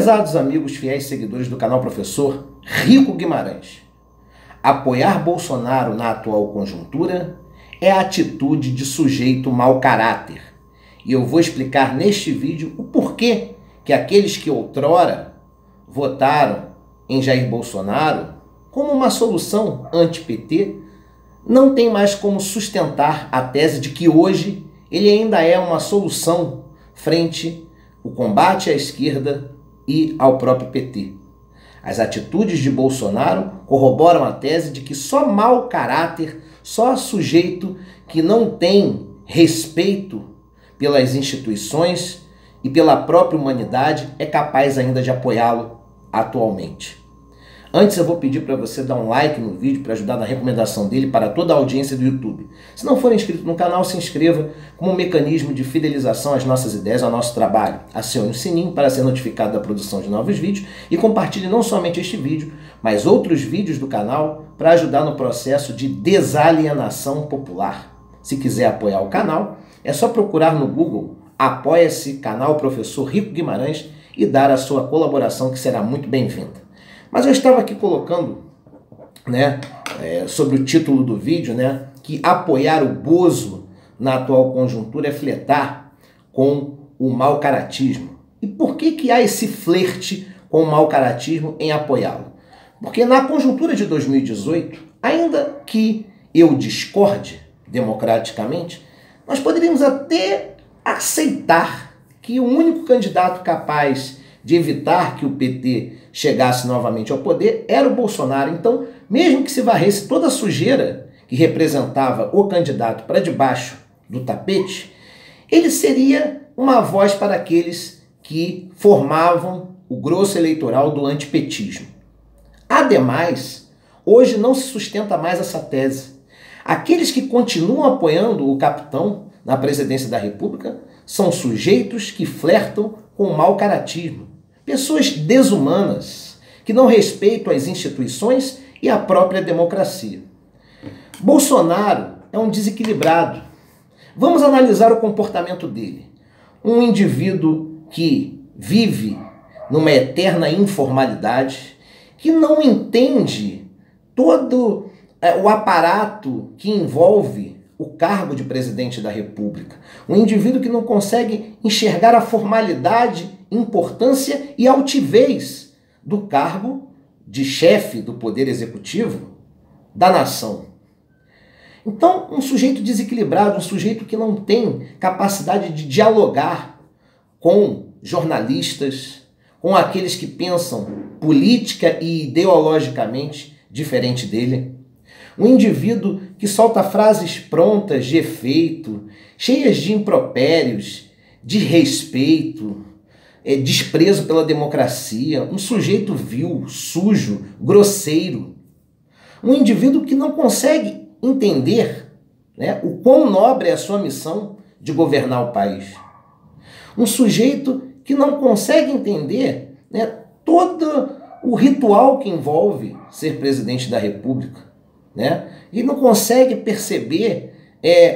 Prezados amigos fiéis seguidores do canal Professor Rico Guimarães, apoiar Bolsonaro na atual conjuntura é a atitude de sujeito mau caráter. E eu vou explicar neste vídeo o porquê que aqueles que outrora votaram em Jair Bolsonaro como uma solução anti-PT não tem mais como sustentar a tese de que hoje ele ainda é uma solução frente ao combate à esquerda e ao próprio PT. As atitudes de Bolsonaro corroboram a tese de que só mau caráter, só sujeito que não tem respeito pelas instituições e pela própria humanidade é capaz ainda de apoiá-lo atualmente. Antes eu vou pedir para você dar um like no vídeo para ajudar na recomendação dele para toda a audiência do YouTube. Se não for inscrito no canal, se inscreva como um mecanismo de fidelização às nossas ideias, ao nosso trabalho. Acione o sininho para ser notificado da produção de novos vídeos e compartilhe não somente este vídeo, mas outros vídeos do canal para ajudar no processo de desalienação popular. Se quiser apoiar o canal, é só procurar no Google Apoia-se Canal Professor Rico Guimarães e dar a sua colaboração, que será muito bem-vinda. Mas eu estava aqui colocando, sobre o título do vídeo, que apoiar o Bozo na atual conjuntura é flertar com o mau-caratismo. E por que há esse flerte com o mau-caratismo em apoiá-lo? Porque na conjuntura de 2018, ainda que eu discorde democraticamente, nós poderíamos até aceitar que o único candidato capaz de evitar que o PT chegasse novamente ao poder era o Bolsonaro. Então, mesmo que se varresse toda a sujeira que representava o candidato para debaixo do tapete, ele seria uma voz para aqueles que formavam o grosso eleitoral do antipetismo. Ademais, hoje não se sustenta mais essa tese. Aqueles que continuam apoiando o capitão na presidência da República são sujeitos que flertam com o mau-caratismo. Pessoas desumanas, que não respeitam as instituições e a própria democracia. Bolsonaro é um desequilibrado. Vamos analisar o comportamento dele. Um indivíduo que vive numa eterna informalidade, que não entende todo o aparato que envolve o cargo de presidente da República. Um indivíduo que não consegue enxergar a formalidade, importância e altivez do cargo de chefe do Poder Executivo da nação. Então, um sujeito desequilibrado, um sujeito que não tem capacidade de dialogar com jornalistas, com aqueles que pensam política e ideologicamente diferente dele. Um indivíduo que solta frases prontas de efeito, cheias de impropérios, de respeito, desprezo pela democracia, um sujeito vil, sujo, grosseiro. Um indivíduo que não consegue entender o quão nobre é a sua missão de governar o país. Um sujeito que não consegue entender todo o ritual que envolve ser presidente da República. E não consegue perceber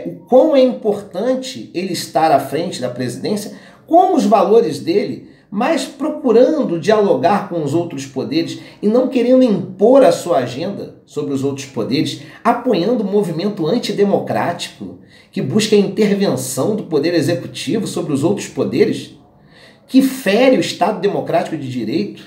o quão é importante ele estar à frente da presidência, como os valores dele, mas procurando dialogar com os outros poderes e não querendo impor a sua agenda sobre os outros poderes, apoiando o movimento antidemocrático que busca a intervenção do poder executivo sobre os outros poderes, que fere o Estado democrático de direito,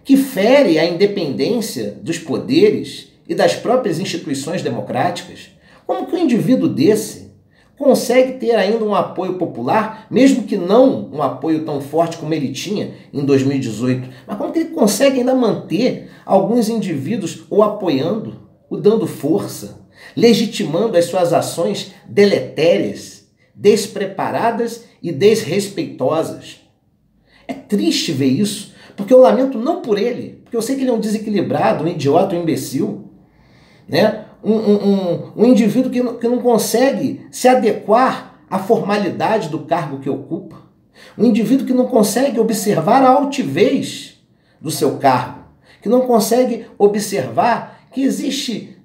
que fere a independência dos poderes e das próprias instituições democráticas. Como que um indivíduo desse consegue ter ainda um apoio popular, mesmo que não um apoio tão forte como ele tinha em 2018, mas como que ele consegue ainda manter alguns indivíduos o apoiando, o dando força, legitimando as suas ações deletérias, despreparadas e desrespeitosas? É triste ver isso, porque eu lamento não por ele, porque eu sei que ele é um desequilibrado, um idiota, um imbecil, um indivíduo que não consegue se adequar à formalidade do cargo que ocupa, um indivíduo que não consegue observar a altivez do seu cargo, que não consegue observar que existe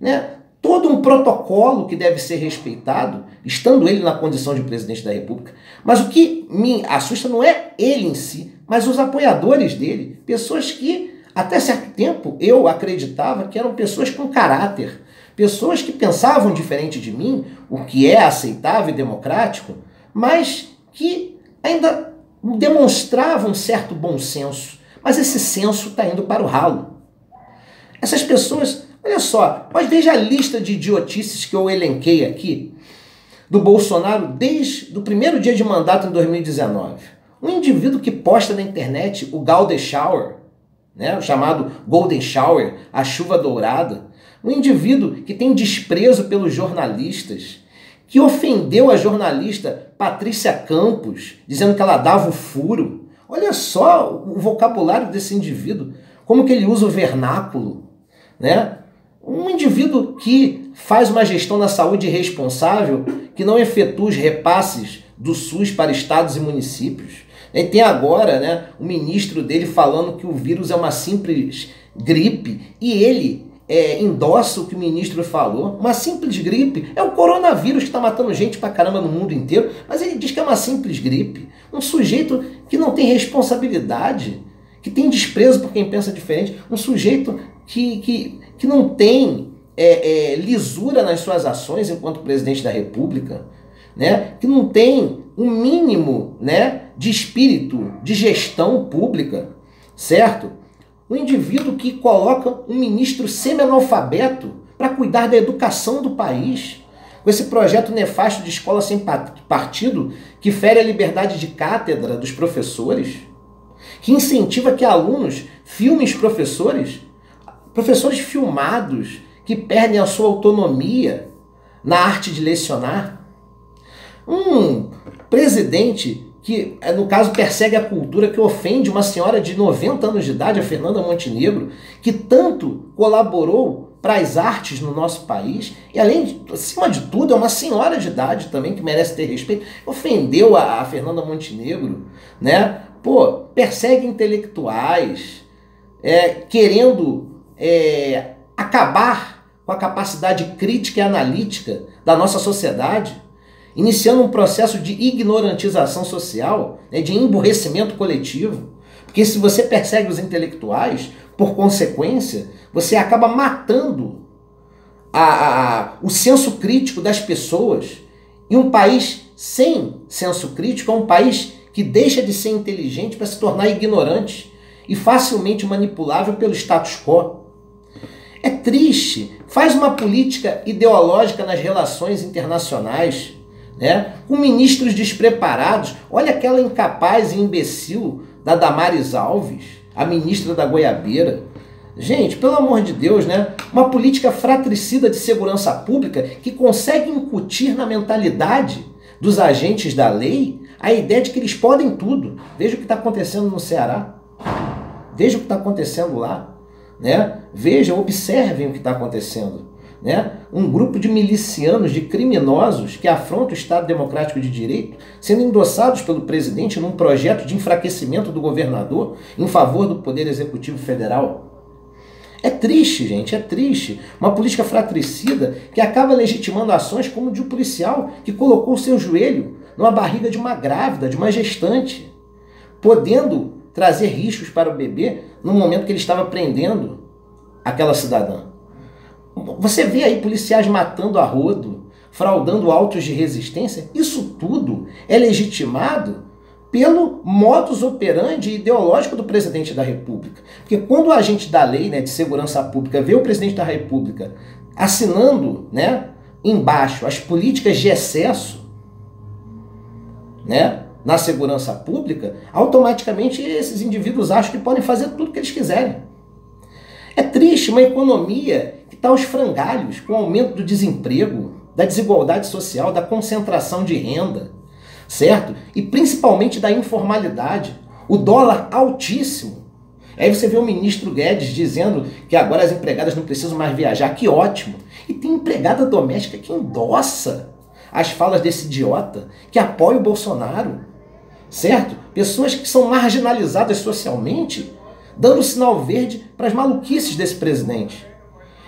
todo um protocolo que deve ser respeitado, estando ele na condição de presidente da República. Mas o que me assusta não é ele em si, mas os apoiadores dele, pessoas que até certo tempo eu acreditava que eram pessoas com caráter, pessoas que pensavam diferente de mim, o que é aceitável e democrático, mas que ainda demonstravam um certo bom senso. Mas esse senso está indo para o ralo. Essas pessoas, olha só, mas veja a lista de idiotices que eu elenquei aqui do Bolsonaro desde o primeiro dia de mandato em 2019. Um indivíduo que posta na internet o Golden Shower, né, o chamado Golden Shower, a chuva dourada. Um indivíduo que tem desprezo pelos jornalistas, que ofendeu a jornalista Patrícia Campos, dizendo que ela dava o furo. Olha só o vocabulário desse indivíduo, como que ele usa o vernáculo, né? Um indivíduo que faz uma gestão da saúde irresponsável, que não efetua os repasses do SUS para estados e municípios. E tem agora, né, o ministro dele falando que o vírus é uma simples gripe, e ele endossa o que o ministro falou. Uma simples gripe. É o coronavírus que está matando gente pra caramba no mundo inteiro, mas ele diz que é uma simples gripe. Um sujeito que não tem responsabilidade, que tem desprezo por quem pensa diferente, um sujeito que não tem lisura nas suas ações enquanto presidente da República, né? Que não tem um mínimo, né, de espírito de gestão pública, certo? Um indivíduo que coloca um ministro semi-analfabeto para cuidar da educação do país, com esse projeto nefasto de escola sem partido, que fere a liberdade de cátedra dos professores, que incentiva que alunos filmem os professores filmados, que perdem a sua autonomia na arte de lecionar. Um presidente que, no caso, persegue a cultura, que ofende uma senhora de 90 anos de idade, a Fernanda Montenegro, que tanto colaborou para as artes no nosso país, e acima de tudo, é uma senhora de idade também, que merece ter respeito, ofendeu a Fernanda Montenegro, né? Pô, persegue intelectuais, querendo acabar com a capacidade crítica e analítica da nossa sociedade, iniciando um processo de ignorantização social, né, de emburrecimento coletivo. Porque se você persegue os intelectuais, por consequência, você acaba matando o senso crítico das pessoas. E um país sem senso crítico é um país que deixa de ser inteligente para se tornar ignorante e facilmente manipulável pelo status quo. É triste. Faz uma política ideológica nas relações internacionais, né? Com ministros despreparados. Olha aquela incapaz e imbecil da Damares Alves, a ministra da Goiabeira. Gente, pelo amor de Deus, né? Uma política fratricida de segurança pública que consegue incutir na mentalidade dos agentes da lei a ideia de que eles podem tudo. Veja o que está acontecendo no Ceará. Veja o que está acontecendo lá, né? Vejam, observem o que está acontecendo, né? Um grupo de milicianos, de criminosos que afrontam o Estado Democrático de Direito, sendo endossados pelo presidente num projeto de enfraquecimento do governador em favor do Poder Executivo Federal. É triste, gente, é triste. Uma política fratricida que acaba legitimando ações como de um policial que colocou o seu joelho numa barriga de uma grávida, de uma gestante, podendo trazer riscos para o bebê no momento que ele estava prendendo aquela cidadã. Você vê aí policiais matando a rodo, fraudando autos de resistência. Isso tudo é legitimado pelo modus operandi ideológico do presidente da República. Porque quando o agente da lei, né, de segurança pública vê o presidente da República assinando, né, embaixo as políticas de excesso, né, na segurança pública, automaticamente esses indivíduos acham que podem fazer tudo o que eles quiserem. É triste uma economia que está aos frangalhos com o aumento do desemprego, da desigualdade social, da concentração de renda, certo? E principalmente da informalidade. O dólar altíssimo. Aí você vê o ministro Guedes dizendo que agora as empregadas não precisam mais viajar. Que ótimo! E tem empregada doméstica que endossa as falas desse idiota, que apoia o Bolsonaro, certo? Pessoas que são marginalizadas socialmente, dando sinal verde para as maluquices desse presidente.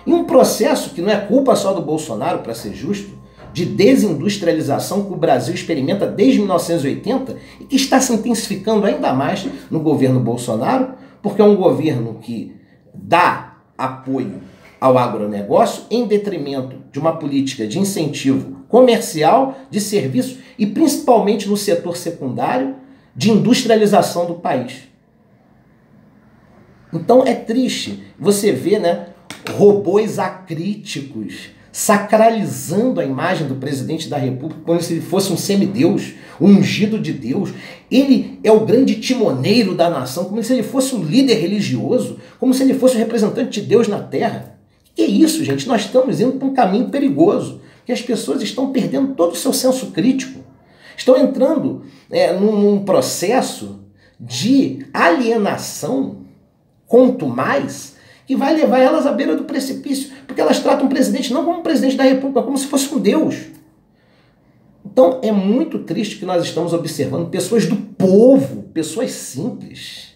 E um processo que não é culpa só do Bolsonaro, para ser justo, de desindustrialização que o Brasil experimenta desde 1980 e que está se intensificando ainda mais no governo Bolsonaro, porque é um governo que dá apoio ao agronegócio em detrimento de uma política de incentivo comercial, de serviços e principalmente no setor secundário de industrialização do país. Então é triste você ver, né, robôs acríticos sacralizando a imagem do presidente da República como se ele fosse um semideus, um ungido de Deus. Ele é o grande timoneiro da nação, como se ele fosse um líder religioso, como se ele fosse o representante de Deus na Terra. Que é isso, gente? Nós estamos indo para um caminho perigoso, que as pessoas estão perdendo todo o seu senso crítico, estão entrando num processo de alienação, quanto mais, que vai levar elas à beira do precipício, porque elas tratam o presidente não como presidente da República, como se fosse um Deus. Então é muito triste que nós estamos observando pessoas do povo, pessoas simples,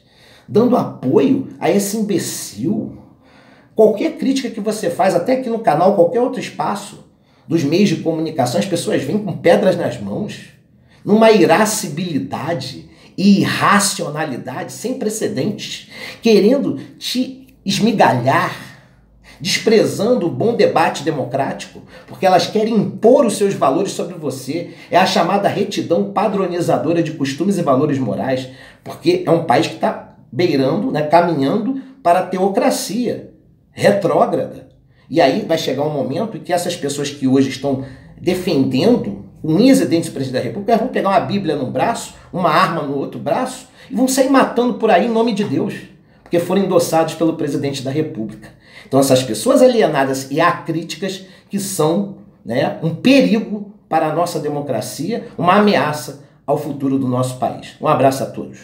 dando apoio a esse imbecil. Qualquer crítica que você faz, até aqui no canal, qualquer outro espaço dos meios de comunicação, as pessoas vêm com pedras nas mãos, numa irascibilidade e irracionalidade sem precedentes, querendo te esmigalhar, desprezando o bom debate democrático, porque elas querem impor os seus valores sobre você. É a chamada retidão padronizadora de costumes e valores morais, porque é um país que está beirando, né, caminhando para a teocracia retrógrada. E aí vai chegar um momento em que essas pessoas que hoje estão defendendo unhas e dentes do presidente da República vão pegar uma Bíblia num braço, uma arma no outro braço e vão sair matando por aí em nome de Deus, porque foram endossados pelo presidente da República. Então essas pessoas alienadas e acríticas que são, né, um perigo para a nossa democracia, uma ameaça ao futuro do nosso país. Um abraço a todos.